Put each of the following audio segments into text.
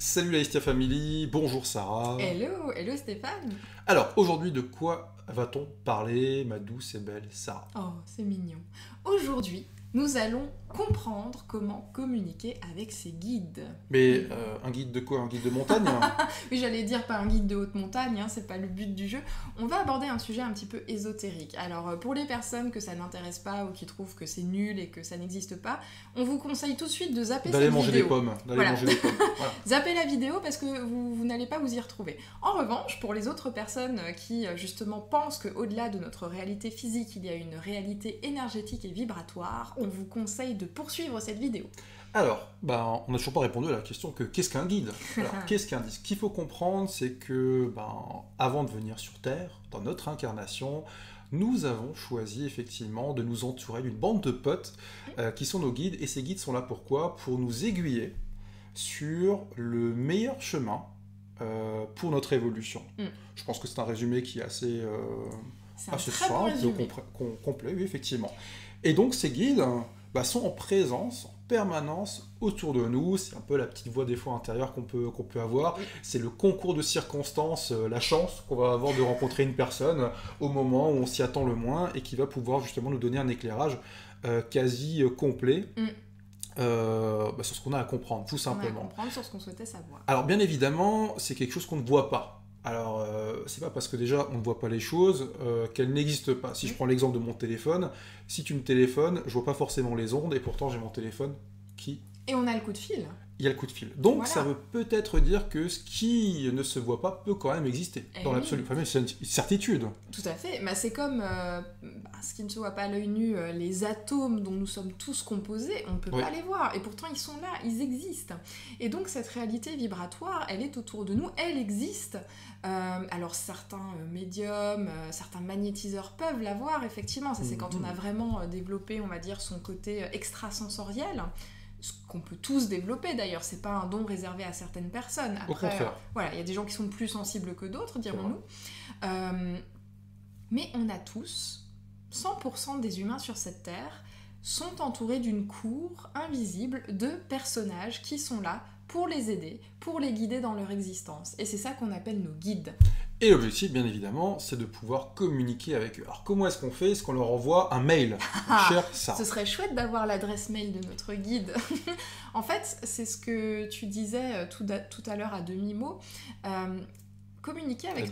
Salut la Istia Family, bonjour Sarah. Hello, hello Stéphane. Alors, aujourd'hui, de quoi va-t-on parler, ma douce et belle Sarah? Oh, c'est mignon. Aujourd'hui, nous allons comprendre comment communiquer avec ses guides. Mais un guide de quoi? Un guide de montagne? Oui, j'allais dire pas un guide de haute montagne, hein, c'est pas le but du jeu. On va aborder un sujet un petit peu ésotérique. Alors, pour les personnes que ça n'intéresse pas ou qui trouvent que c'est nul et que ça n'existe pas, on vous conseille tout de suite de zapper D'aller cette manger vidéo. des pommes. Voilà. Voilà. Zappez la vidéo parce que vous n'allez pas vous y retrouver. En revanche, pour les autres personnes qui justement pensent qu'au-delà de notre réalité physique, il y a une réalité énergétique et vibratoire, on vous conseille de poursuivre cette vidéo. Alors, on n'a toujours pas répondu à la question que qu'est-ce qu'un guide? Alors, qu'est-ce qu'un guide? Ce qu'il faut comprendre, c'est que avant de venir sur Terre, dans notre incarnation, nous avons choisi effectivement de nous entourer d'une bande de potes qui sont nos guides. Et ces guides sont là pourquoi? Pour nous aiguiller sur le meilleur chemin pour notre évolution. Je pense que c'est un résumé qui est assez C'est un assez très bon simple, résumé. complet, oui, effectivement. Et donc ces guides sont en présence, en permanence autour de nous. C'est un peu la petite voix des fois intérieure qu'on peut avoir. Oui. C'est le concours de circonstances, la chance qu'on va avoir de rencontrer une personne au moment où on s'y attend le moins et qui va pouvoir justement nous donner un éclairage quasi complet Mm. sur ce qu'on a à comprendre, tout On a à simplement. comprendre sur ce qu'on souhaitait savoir. Alors bien évidemment, c'est quelque chose qu'on ne voit pas. Alors, c'est pas parce que déjà on ne voit pas les choses qu'elles n'existent pas. Si je prends l'exemple de mon téléphone, si tu me téléphones, je vois pas forcément les ondes et pourtant j'ai mon téléphone qui... Et on a le coup de fil. Il y a le coup de fil. Donc Voilà. ça veut peut-être dire que ce qui ne se voit pas peut quand même exister, Eh dans oui. l'absolu. Enfin, c'est une certitude. Tout à fait. C'est comme ce qui ne se voit pas à l'œil nu, les atomes dont nous sommes tous composés, on ne peut Oui. pas les voir. Et pourtant, ils sont là, ils existent. Et donc, cette réalité vibratoire, elle est autour de nous, elle existe. Alors, certains médiums, certains magnétiseurs peuvent la voir, effectivement. Ça, c'est quand on a vraiment développé, on va dire, son côté extrasensoriel. Ce qu'on peut tous développer d'ailleurs, c'est pas un don réservé à certaines personnes. Après, Au contraire. voilà, il y a des gens qui sont plus sensibles que d'autres, dirons-nous. Mais on a tous, 100% des humains sur cette terre, sont entourés d'une cour invisible de personnages qui sont là pour les aider, pour les guider dans leur existence. Et c'est ça qu'on appelle nos guides. Et l'objectif, bien évidemment, c'est de pouvoir communiquer avec eux. Alors comment est-ce qu'on fait? Est-ce qu'on leur envoie un mail? Cher Sarah. Ce serait chouette d'avoir l'adresse mail de notre guide. En fait, c'est ce que tu disais tout à l'heure à demi-mot. Communiquer avec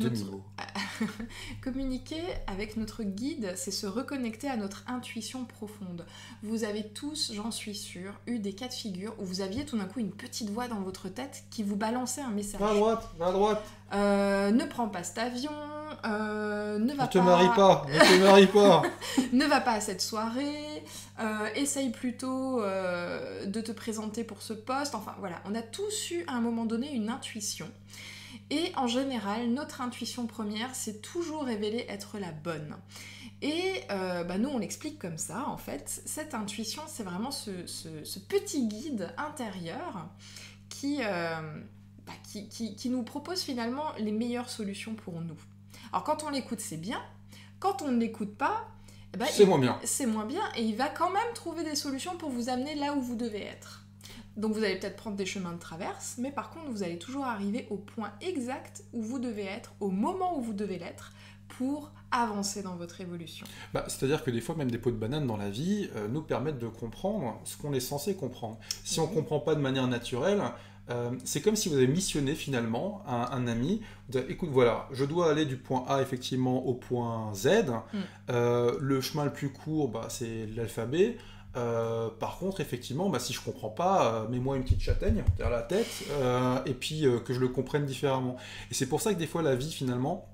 communiquer avec notre guide, c'est se reconnecter à notre intuition profonde. Vous avez tous, j'en suis sûre, eu des cas de figure où vous aviez tout d'un coup une petite voix dans votre tête qui vous balançait un message. Va à droite, va à droite. Ne prends pas cet avion, ne va Ne te marie pas, ne te marie pas. ne va pas à cette soirée, essaye plutôt de te présenter pour ce poste. Enfin voilà, on a tous eu à un moment donné une intuition. Et en général, notre intuition première s'est toujours révélée être la bonne. Et nous, on l'explique comme ça, en fait. Cette intuition, c'est vraiment ce petit guide intérieur qui nous propose finalement les meilleures solutions pour nous. Alors quand on l'écoute, c'est bien. Quand on ne l'écoute pas, C'est moins bien. C'est moins bien. Et il va quand même trouver des solutions pour vous amener là où vous devez être. Donc vous allez peut-être prendre des chemins de traverse, mais par contre vous allez toujours arriver au point exact où vous devez être, au moment où vous devez l'être, pour avancer dans votre évolution. C'est-à-dire que des fois, même des pots de banane dans la vie nous permettent de comprendre ce qu'on est censé comprendre. Si on ne comprend pas de manière naturelle, c'est comme si vous avez missionné finalement un ami. Vous avez, écoute, voilà, je dois aller du point A effectivement au point Z. Le chemin le plus court, c'est l'alphabet. Par contre, effectivement, si je comprends pas, mets-moi une petite châtaigne derrière la tête, et puis que je le comprenne différemment. Et c'est pour ça que des fois, la vie, finalement,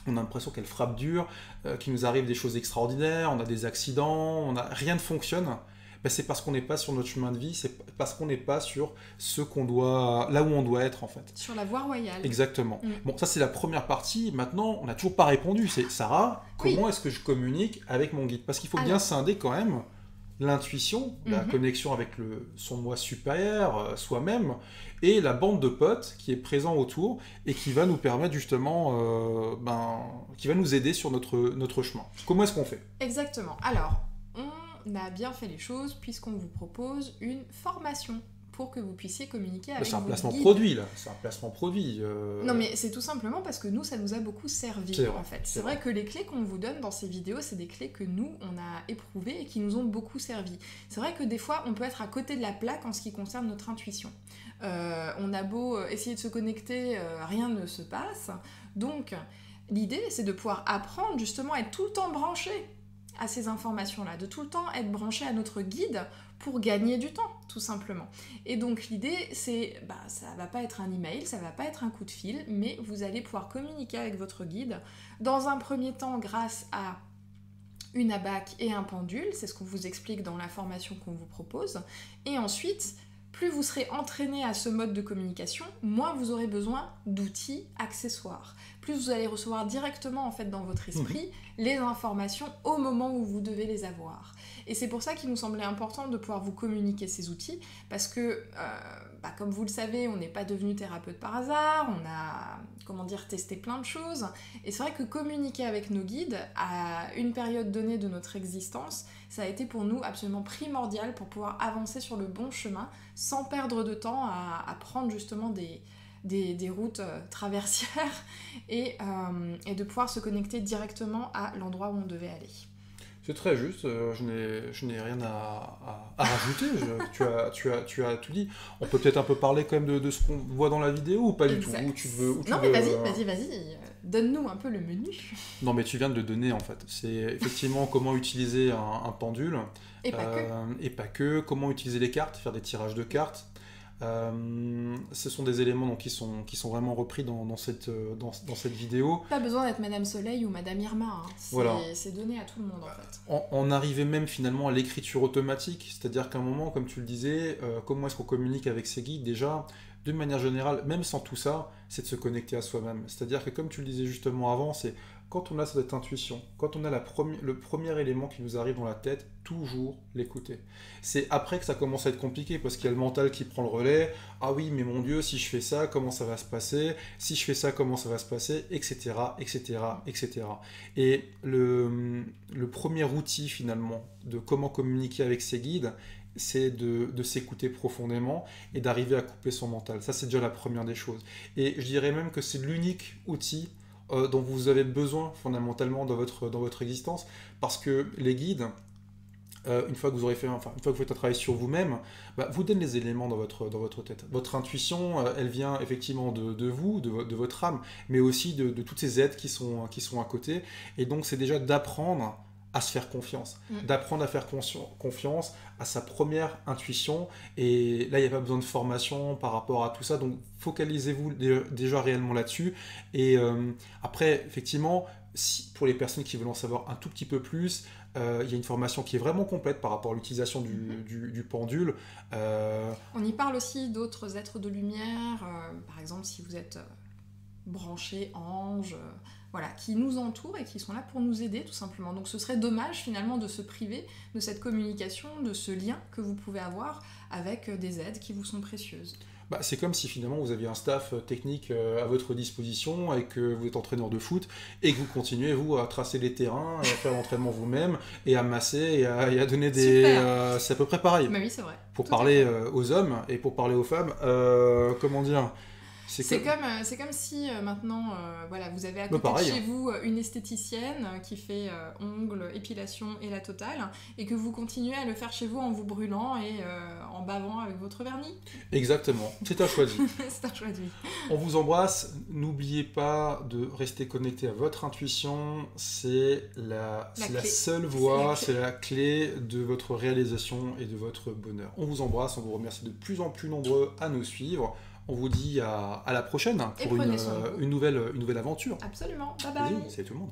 on a l'impression qu'elle frappe dur, qu'il nous arrive des choses extraordinaires, on a des accidents, rien ne fonctionne. C'est parce qu'on n'est pas sur notre chemin de vie, c'est parce qu'on n'est pas sur là où on doit être, en fait. Sur la voie royale. Exactement. Bon, ça, c'est la première partie. Maintenant, on n'a toujours pas répondu. C'est Sarah, comment est-ce que je communique avec mon guide? Parce qu'il faut bien scinder quand même l'intuition, la connexion avec son moi supérieur, soi-même, et la bande de potes qui est présent autour et qui va nous permettre justement, qui va nous aider sur notre chemin. Comment est-ce qu'on fait? Exactement. Alors, on a bien fait les choses puisqu'on vous propose une formation pour que vous puissiez communiquer avec C'est un vos placement guides. produit, là. C'est un placement produit. Non, mais c'est tout simplement parce que nous, ça nous a beaucoup servi, C'est vrai, en fait. c'est C'est vrai que les clés qu'on vous donne dans ces vidéos, c'est des clés que nous, on a éprouvées et qui nous ont beaucoup servi. C'est vrai que des fois, on peut être à côté de la plaque en ce qui concerne notre intuition. On a beau essayer de se connecter, rien ne se passe. Donc, l'idée, c'est de pouvoir apprendre justement à être tout le temps branché à ces informations-là, de tout le temps être branché à notre guide pour gagner du temps, tout simplement. Et donc l'idée, c'est, ça va pas être un email, ça va pas être un coup de fil, mais vous allez pouvoir communiquer avec votre guide, dans un premier temps grâce à une abaque et un pendule, c'est ce qu'on vous explique dans la formation qu'on vous propose, et ensuite, plus vous serez entraîné à ce mode de communication, moins vous aurez besoin d'outils accessoires. Plus vous allez recevoir directement en fait dans votre esprit les informations au moment où vous devez les avoir. Et c'est pour ça qu'il nous semblait important de pouvoir vous communiquer ces outils, parce que, comme vous le savez, on n'est pas devenu thérapeute par hasard, on a, testé plein de choses, et c'est vrai que communiquer avec nos guides à une période donnée de notre existence, ça a été pour nous absolument primordial pour pouvoir avancer sur le bon chemin, sans perdre de temps à prendre justement des routes traversières et de pouvoir se connecter directement à l'endroit où on devait aller. C'est très juste, je n'ai rien à rajouter, tu as tout dit. On peut peut-être un peu parler quand même de ce qu'on voit dans la vidéo ou pas du tout où tu veux, Vas-y, donne-nous un peu le menu. Non mais tu viens de le donner en fait, c'est effectivement comment utiliser un pendule, et pas que, comment utiliser les cartes, faire des tirages de cartes. Ce sont des éléments donc, qui sont vraiment repris dans cette vidéo. Pas besoin d'être Madame Soleil ou Madame Irma, hein. Voilà. C'est donné à tout le monde en fait. On arrivait même finalement à l'écriture automatique, c'est-à-dire qu'à un moment, comme tu le disais, comment est-ce qu'on communique avec ses guides déjà, d'une manière générale, même sans tout ça, c'est de se connecter à soi-même. C'est-à-dire que comme tu le disais justement avant, c'est quand on a cette intuition, quand on a le premier élément qui nous arrive dans la tête, toujours l'écouter. C'est après que ça commence à être compliqué, parce qu'il y a le mental qui prend le relais. Ah oui, mais mon Dieu, si je fais ça, comment ça va se passer? Si je fais ça, comment ça va se passer? Etc, etc, etc. Et le premier outil, finalement, de comment communiquer avec ses guides, c'est de s'écouter profondément et d'arriver à couper son mental. Ça, c'est déjà la première des choses. Et je dirais même que c'est l'unique outil dont vous avez besoin fondamentalement dans votre existence, parce que les guides, une fois que vous faites un travail sur vous-même, vous donnent les éléments dans votre tête. Votre intuition, elle vient effectivement de vous, de votre âme, mais aussi de toutes ces aides qui sont à côté. Et donc, c'est déjà d'apprendre à se faire confiance, d'apprendre à faire confiance à sa première intuition, et là il n'y a pas besoin de formation par rapport à tout ça, donc focalisez-vous déjà réellement là-dessus, et après effectivement, pour les personnes qui veulent en savoir un tout petit peu plus, il y a une formation qui est vraiment complète par rapport à l'utilisation du pendule. On y parle aussi d'autres êtres de lumière, par exemple si vous êtes branché ange, qui nous entourent et qui sont là pour nous aider tout simplement. Donc ce serait dommage finalement de se priver de cette communication, de ce lien que vous pouvez avoir avec des aides qui vous sont précieuses. C'est comme si finalement vous aviez un staff technique à votre disposition et que vous êtes entraîneur de foot et que vous continuez vous à tracer les terrains, à faire l'entraînement vous-même et à masser et à donner des... c'est à peu près pareil. Mais oui, c'est vrai. Pour parler aux hommes et pour parler aux femmes, comment dire, c'est comme si maintenant, vous avez à côté de chez vous une esthéticienne qui fait ongles, épilation et la totale, et que vous continuez à le faire chez vous en vous brûlant et en bavant avec votre vernis. Exactement, c'est un choix de vie. C'est un choix de vie. On vous embrasse, n'oubliez pas de rester connecté à votre intuition, c'est la seule voie, c'est la clé de votre réalisation et de votre bonheur. On vous embrasse, on vous remercie de plus en plus nombreux à nous suivre. On vous dit à la prochaine pour une nouvelle aventure. Absolument. Bye bye. Salut tout le monde.